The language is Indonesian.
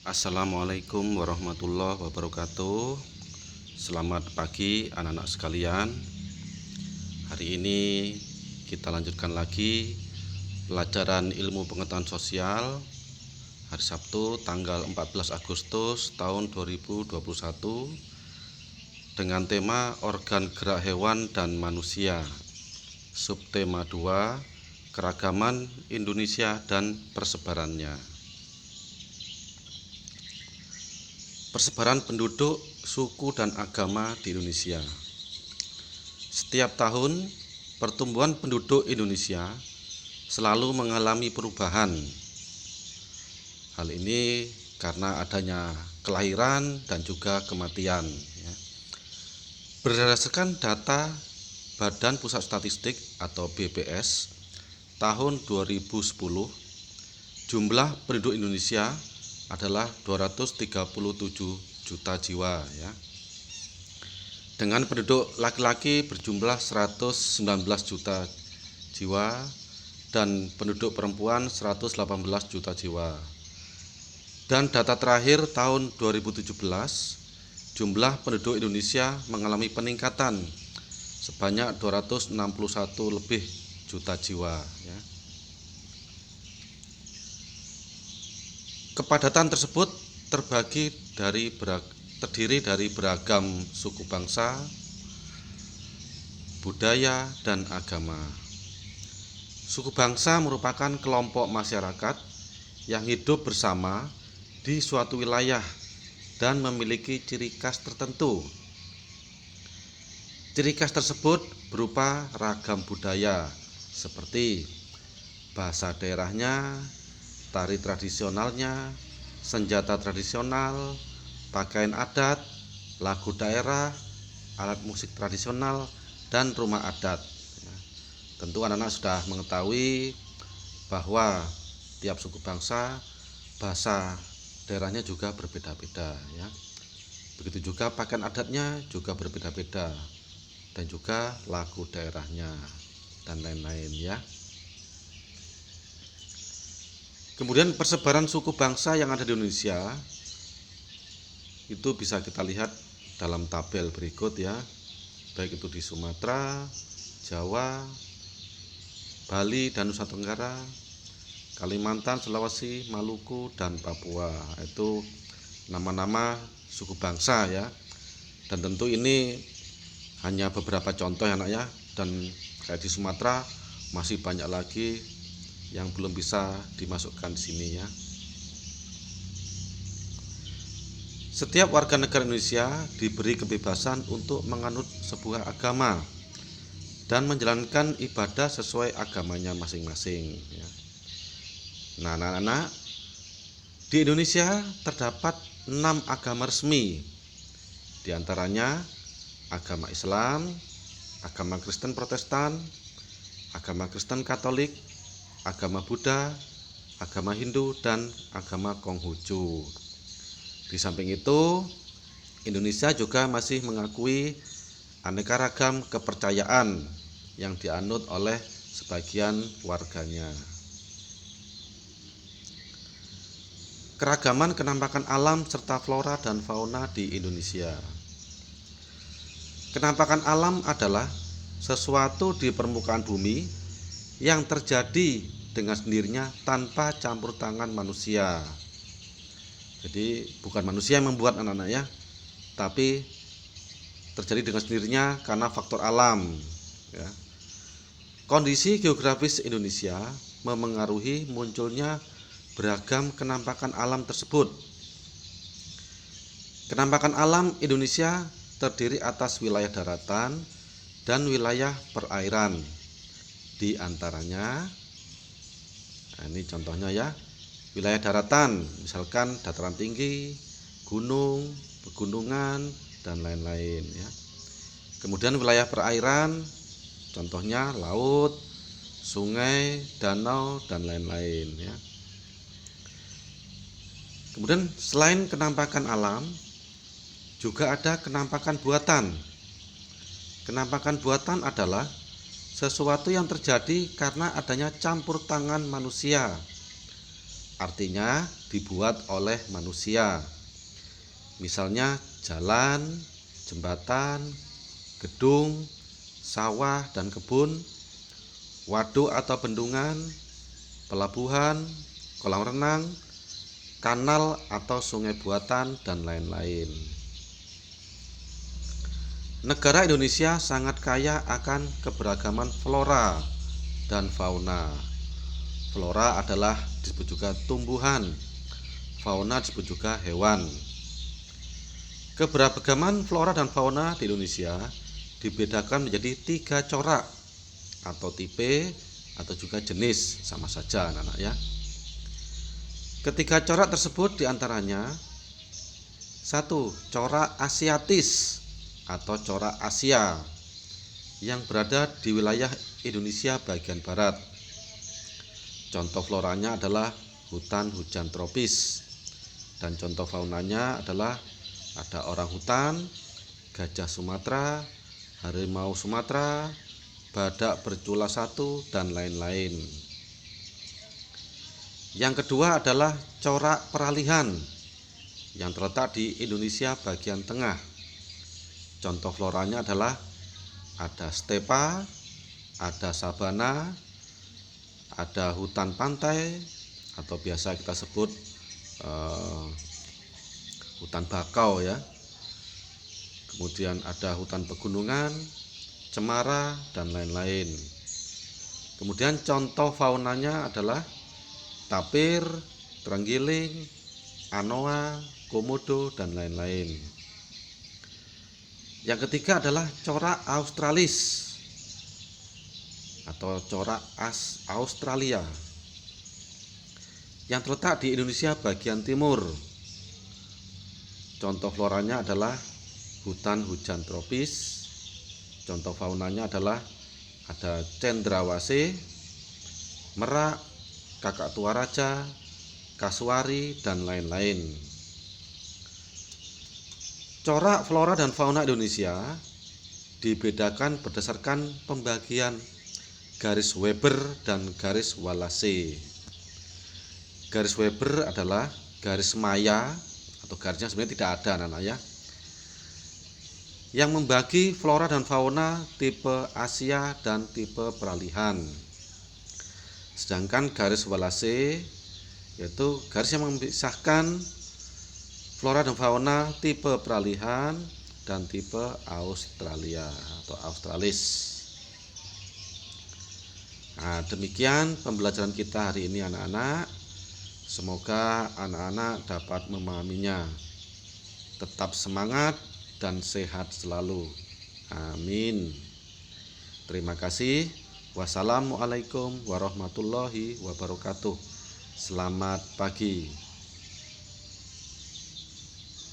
Assalamualaikum warahmatullahi wabarakatuh. Selamat pagi anak-anak sekalian. Hari ini kita lanjutkan lagi pelajaran ilmu pengetahuan sosial hari Sabtu tanggal 14 Agustus tahun 2021 dengan tema organ gerak hewan dan manusia. Subtema 2, keragaman Indonesia dan persebarannya. Persebaran penduduk, suku, dan agama di Indonesia. Setiap tahun, pertumbuhan penduduk Indonesia selalu mengalami perubahan. Hal ini karena adanya kelahiran dan juga kematian. Berdasarkan data Badan Pusat Statistik atau BPS tahun 2010, jumlah penduduk Indonesia adalah 237 juta jiwa ya. Dengan penduduk laki-laki berjumlah 119 juta jiwa dan penduduk perempuan 118 juta jiwa. Dan data terakhir tahun 2017, jumlah penduduk Indonesia mengalami peningkatan sebanyak 261 lebih juta jiwa ya. Kepadatan tersebut terdiri dari beragam suku bangsa, budaya, dan agama. Suku bangsa merupakan kelompok masyarakat yang hidup bersama di suatu wilayah dan memiliki ciri khas tertentu. Ciri khas tersebut berupa ragam budaya seperti bahasa daerahnya, tari tradisionalnya, senjata tradisional, pakaian adat, lagu daerah, alat musik tradisional, dan rumah adat. Tentu anak-anak sudah mengetahui bahwa tiap suku bangsa bahasa daerahnya juga berbeda-beda ya. Begitu juga pakaian adatnya juga berbeda-beda dan juga lagu daerahnya dan lain-lain ya. Kemudian persebaran suku bangsa yang ada di Indonesia itu bisa kita lihat dalam tabel berikut ya. Baik itu di Sumatera, Jawa, Bali dan Nusa Tenggara, Kalimantan, Sulawesi, Maluku, dan Papua. Itu nama-nama suku bangsa ya. Dan tentu ini hanya beberapa contoh ya anak ya. Dan kayak di Sumatera masih banyak lagi yang belum bisa dimasukkan di sini ya. Setiap warga negara Indonesia diberi kebebasan untuk menganut sebuah agama dan menjalankan ibadah sesuai agamanya masing-masing ya. Nah, anak-anak, di Indonesia terdapat 6 agama resmi. Di antaranya agama Islam, agama Kristen Protestan, agama Kristen Katolik, agama Buddha, agama Hindu, dan agama Konghucu. Di samping itu, Indonesia juga masih mengakui aneka ragam kepercayaan yang dianut oleh sebagian warganya. Keragaman kenampakan alam serta flora dan fauna di Indonesia. Kenampakan alam adalah sesuatu di permukaan bumi yang terjadi dengan sendirinya tanpa campur tangan manusia. Jadi bukan manusia yang membuat anak-anak ya, tapi terjadi dengan sendirinya karena faktor alam ya. Kondisi geografis Indonesia memengaruhi munculnya beragam kenampakan alam tersebut. Kenampakan alam Indonesia terdiri atas wilayah daratan dan wilayah perairan. Di antaranya, nah ini contohnya ya, wilayah daratan, misalkan dataran tinggi, gunung, pegunungan, dan lain-lain ya. Kemudian wilayah perairan, contohnya laut, sungai, danau, dan lain-lain ya. Kemudian selain kenampakan alam, juga ada kenampakan buatan. Kenampakan buatan adalah sesuatu yang terjadi karena adanya campur tangan manusia artinya dibuat oleh manusia. Misalnya jalan, jembatan, gedung, sawah dan kebun, waduk atau bendungan, pelabuhan, kolam renang, kanal atau sungai buatan, dan lain-lain. Negara Indonesia sangat kaya akan keberagaman flora dan fauna. Flora adalah disebut juga tumbuhan, fauna disebut juga hewan. Keberagaman flora dan fauna di Indonesia dibedakan menjadi 3 corak atau tipe atau juga jenis, sama saja anak-anak ya. Ketiga corak tersebut diantaranya: 1. Corak Asiatis atau corak Asia yang berada di wilayah Indonesia bagian barat. Contoh floranya adalah hutan hujan tropis, dan contoh faunanya adalah ada orang hutan, gajah Sumatera, harimau Sumatera, badak bercula 1, dan lain-lain. Yang kedua adalah corak peralihan yang terletak di Indonesia bagian tengah. Contoh floranya adalah ada stepa, ada sabana, ada hutan pantai atau biasa kita sebut hutan bakau ya. Kemudian ada hutan pegunungan, cemara, dan lain-lain. Kemudian contoh faunanya adalah tapir, terenggiling, anoa, komodo, dan lain-lain. Yang ketiga adalah corak Australis atau corak Australia yang terletak di Indonesia bagian timur. Contoh floranya adalah hutan hujan tropis. Contoh faunanya adalah ada cendrawasih, merak, kakak tua raja, kasuari, dan lain-lain. Corak flora dan fauna Indonesia dibedakan berdasarkan pembagian garis Weber dan garis Wallace. Garis Weber adalah garis maya atau garisnya sebenarnya tidak ada anak-anak ya, yang membagi flora dan fauna tipe Asia dan tipe peralihan. Sedangkan garis Wallace yaitu garis yang memisahkan flora dan fauna tipe peralihan dan tipe Australia atau Australis. Nah, demikian pembelajaran kita hari ini anak-anak. Semoga anak-anak dapat memahaminya. Tetap semangat dan sehat selalu. Amin. Terima kasih. Wassalamualaikum warahmatullahi wabarakatuh. Selamat pagi.